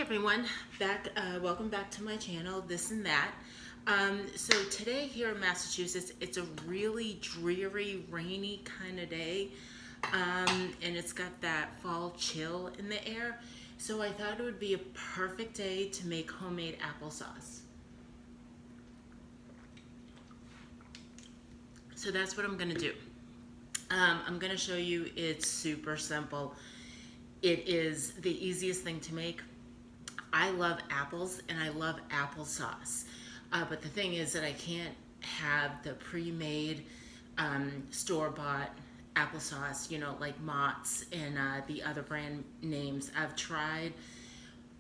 Everyone, welcome back to my channel, This and That. So today here in Massachusetts, it's a really dreary, rainy kind of day, and it's got that fall chill in the air. So I thought it would be a perfect day to make homemade applesauce. So that's what I'm gonna do. I'm gonna show you, it's super simple. It is the easiest thing to make. I love apples and I love applesauce, but the thing is that I can't have the pre-made store-bought applesauce, you know, like Mott's and the other brand names. I've tried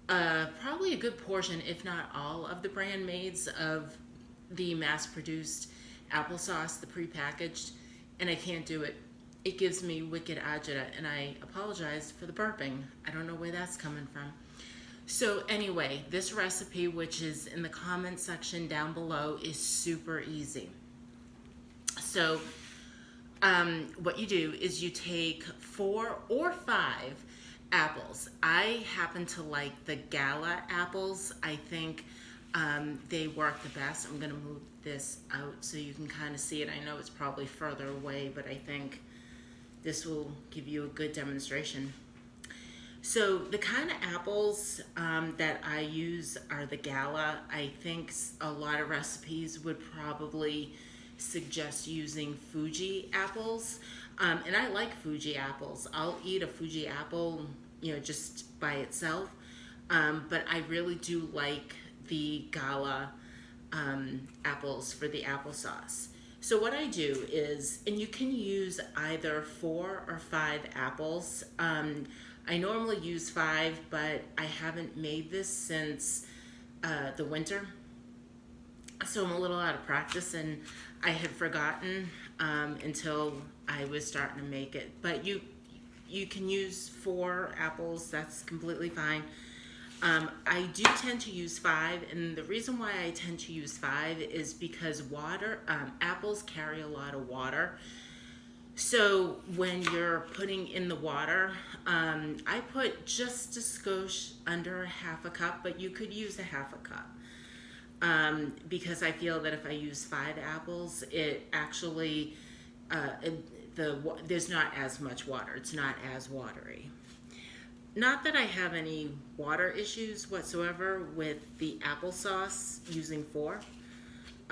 probably a good portion, if not all, of the brand maids of the mass-produced applesauce, the pre-packaged, and I can't do it. It gives me wicked agita, and I apologize for the burping. I don't know where that's coming from. So anyway, this recipe, which is in the comment section down below, is super easy. So what you do is you take 4 or 5 apples. I happen to like the Gala apples. I think they work the best. I'm gonna move this out so you can kind of see it. I know it's probably further away, but I think this will give you a good demonstration. So the kind of apples that I use are the Gala. I think a lot of recipes would probably suggest using Fuji apples. And I like Fuji apples. I'll eat a Fuji apple, you know, just by itself. But I really do like the Gala apples for the applesauce. So what I do is, and you can use either 4 or 5 apples. I normally use 5, but I haven't made this since the winter. So I'm a little out of practice, and I had forgotten until I was starting to make it. But you can use 4 apples, that's completely fine. I do tend to use 5, and the reason why I tend to use 5 is because apples carry a lot of water. So when you're putting in the water, I put just a skosh under ½ a cup, but you could use a ½ a cup. Because I feel that if I use 5 apples, it actually, there's not as much water. It's not as watery. Not that I have any water issues whatsoever with the applesauce using 4.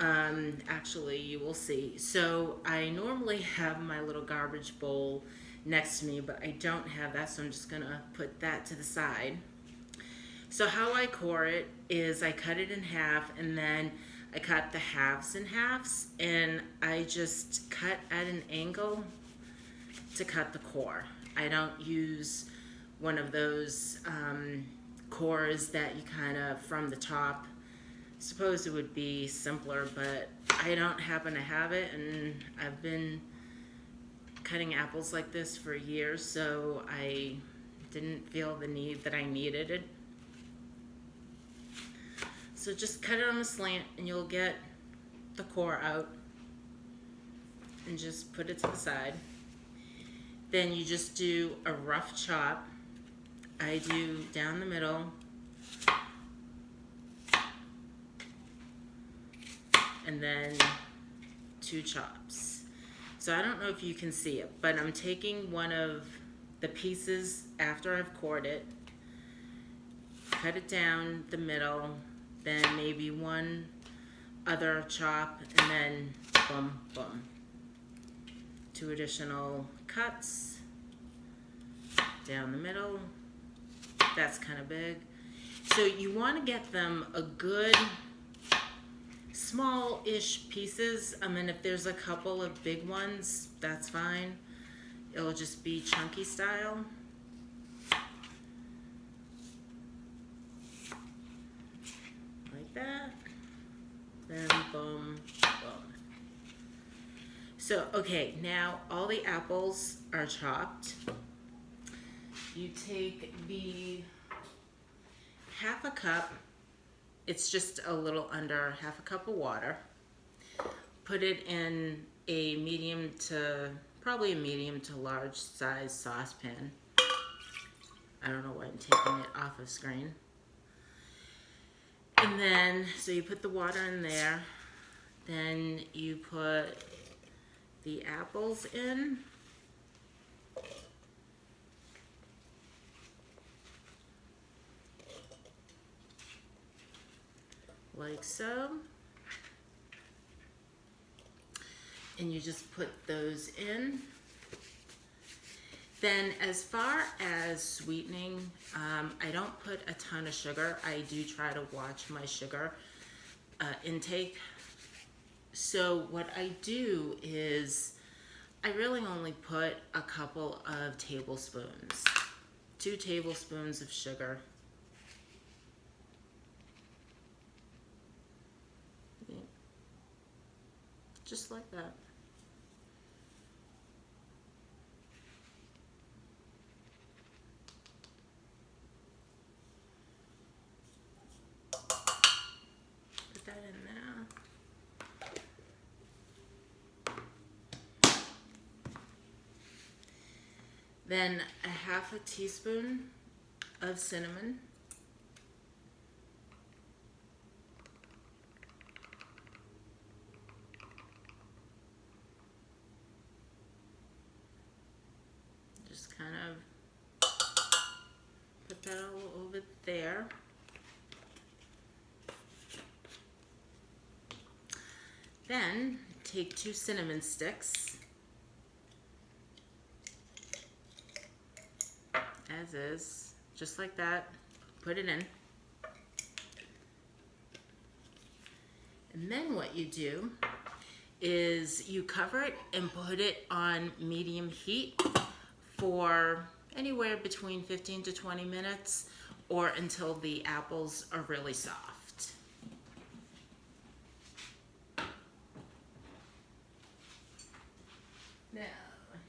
Actually, you will see. So I normally have my little garbage bowl next to me, but I don't have that, so I'm just gonna put that to the side. So how I core it is I cut it in half, and then I cut the halves in halves, and I just cut at an angle to cut the core. I don't use one of those cores that you kind of from the top. Suppose it would be simpler, but I don't happen to have it, and I've been cutting apples like this for years, so I didn't feel the need that I needed it. So just cut it on a slant and you'll get the core out, and just put it to the side. Then you just do a rough chop. I do down the middle, and then 2 chops. So I don't know if you can see it, but I'm taking one of the pieces after I've cored it, cut it down the middle, then maybe 1 other chop, and then boom, boom. 2 additional cuts down the middle. That's kind of big. So you want to get them a good small-ish pieces. I mean, if there's a couple of big ones, that's fine. It'll just be chunky style. Like that. Then boom, boom. So, okay, now all the apples are chopped. You take the ½ a cup, it's just a little under ½ a cup of water. Put it in a medium to, probably a medium to large size saucepan. I don't know why I'm taking it off of screen. And then, so you put the water in there, then you put the apples in. Like so. And you just put those in. Then as far as sweetening, I don't put a ton of sugar. I do try to watch my sugar intake. So what I do is I really only put a couple of tablespoons, 2 tablespoons of sugar. Just like that. Put that in there. Then a half a teaspoon of cinnamon. Just kind of put that all over there. Then take 2 cinnamon sticks, as is, just like that, put it in. And then what you do is you cover it and put it on medium heat for anywhere between 15 to 20 minutes or until the apples are really soft. Now,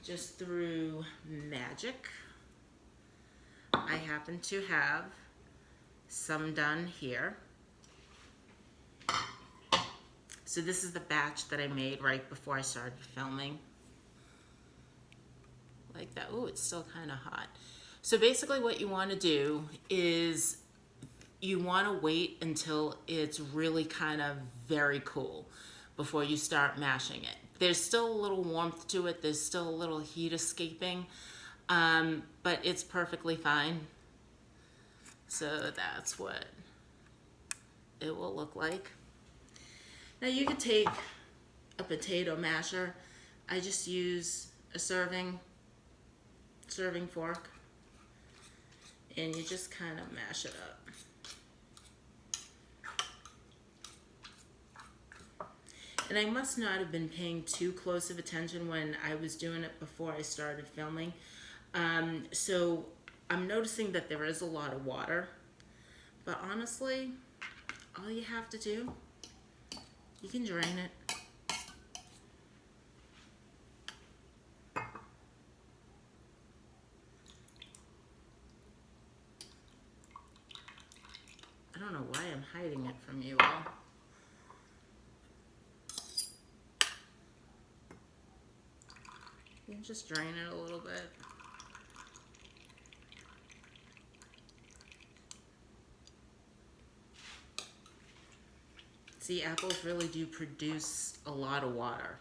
just through magic, I happen to have some done here. So this is the batch that I made right before I started filming. Like that. Oh, it's still kind of hot. So basically what you want to do is you want to wait until it's really kind of very cool before you start mashing it. There's still a little warmth to it. There's still a little heat escaping, but it's perfectly fine. So that's what it will look like. Now you could take a potato masher. I just use a serving fork, and you just kind of mash it up. And I must not have been paying too close of attention when I was doing it before I started filming. So I'm noticing that there is a lot of water, but honestly, all you have to do, you can drain it. I don't know why I'm hiding it from you all. You can just drain it a little bit. See, apples really do produce a lot of water.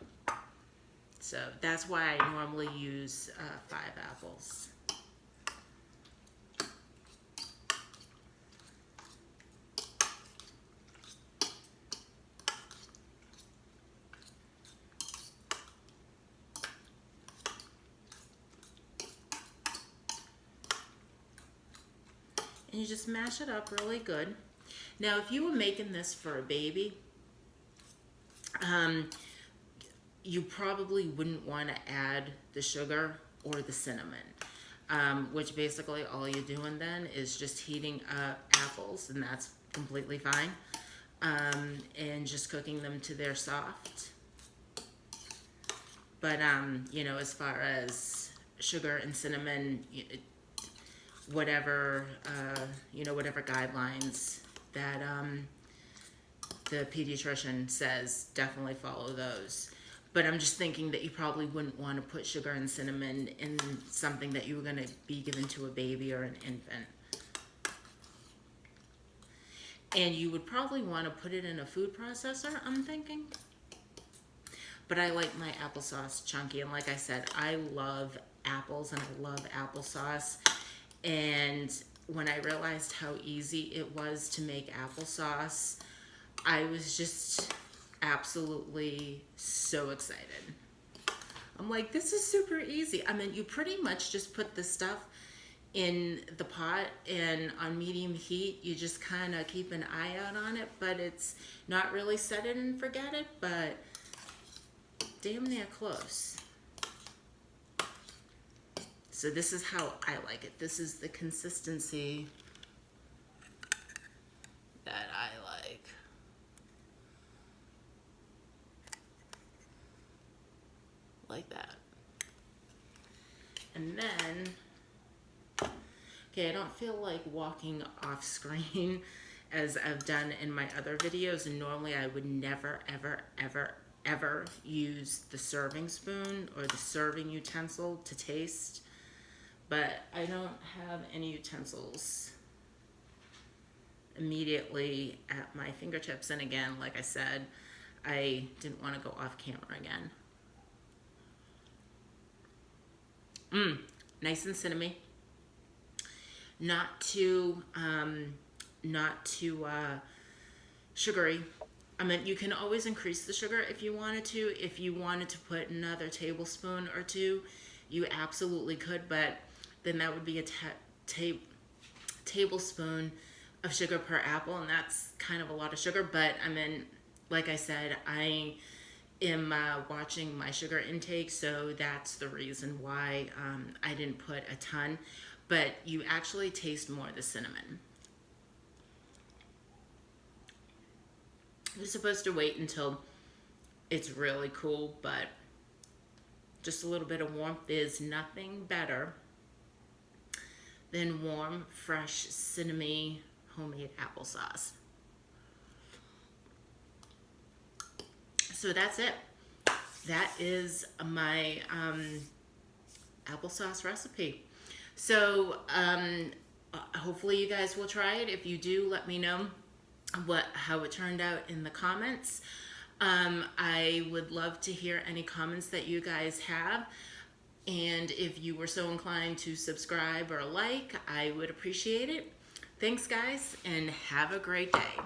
So that's why I normally use 5 apples. And you just mash it up really good. Now, if you were making this for a baby, you probably wouldn't want to add the sugar or the cinnamon, which basically all you're doing then is just heating up apples, and that's completely fine, and just cooking them to their soft. But, you know, as far as sugar and cinnamon, whatever, you know, whatever guidelines that the pediatrician says, definitely follow those. But I'm just thinking that you probably wouldn't want to put sugar and cinnamon in something that you were going to be given to a baby or an infant. And you would probably want to put it in a food processor, I'm thinking. But I like my applesauce chunky. And like I said, I love apples and I love applesauce. And when I realized how easy it was to make applesauce, I was just absolutely so excited. I'm like, this is super easy. I mean, you pretty much just put the stuff in the pot, and on medium heat you just kind of keep an eye out on it, but it's not really set it and forget it, but damn near close. So this is how I like it. This is the consistency that I like. Like that. And then, okay, I don't feel like walking off screen as I've done in my other videos, and normally I would never, ever, ever, ever use the serving spoon or the serving utensil to taste, but I don't have any utensils immediately at my fingertips, and again, like I said, I didn't want to go off camera again. Nice and cinnamony. Not too sugary. I mean, you can always increase the sugar if you wanted to. If you wanted to put another tablespoon or two, you absolutely could, but then that would be a tablespoon of sugar per apple, and that's kind of a lot of sugar. But I mean, like I said, I am watching my sugar intake, so that's the reason why I didn't put a ton, but you actually taste more of the cinnamon. You're supposed to wait until it's really cool, but just a little bit of warmth is nothing better than warm, fresh, cinnamony, homemade applesauce. So that's it. That is my applesauce recipe. So hopefully you guys will try it. If you do, let me know how it turned out in the comments. I would love to hear any comments that you guys have. And if you were so inclined to subscribe or like, I would appreciate it. Thanks, guys, and have a great day.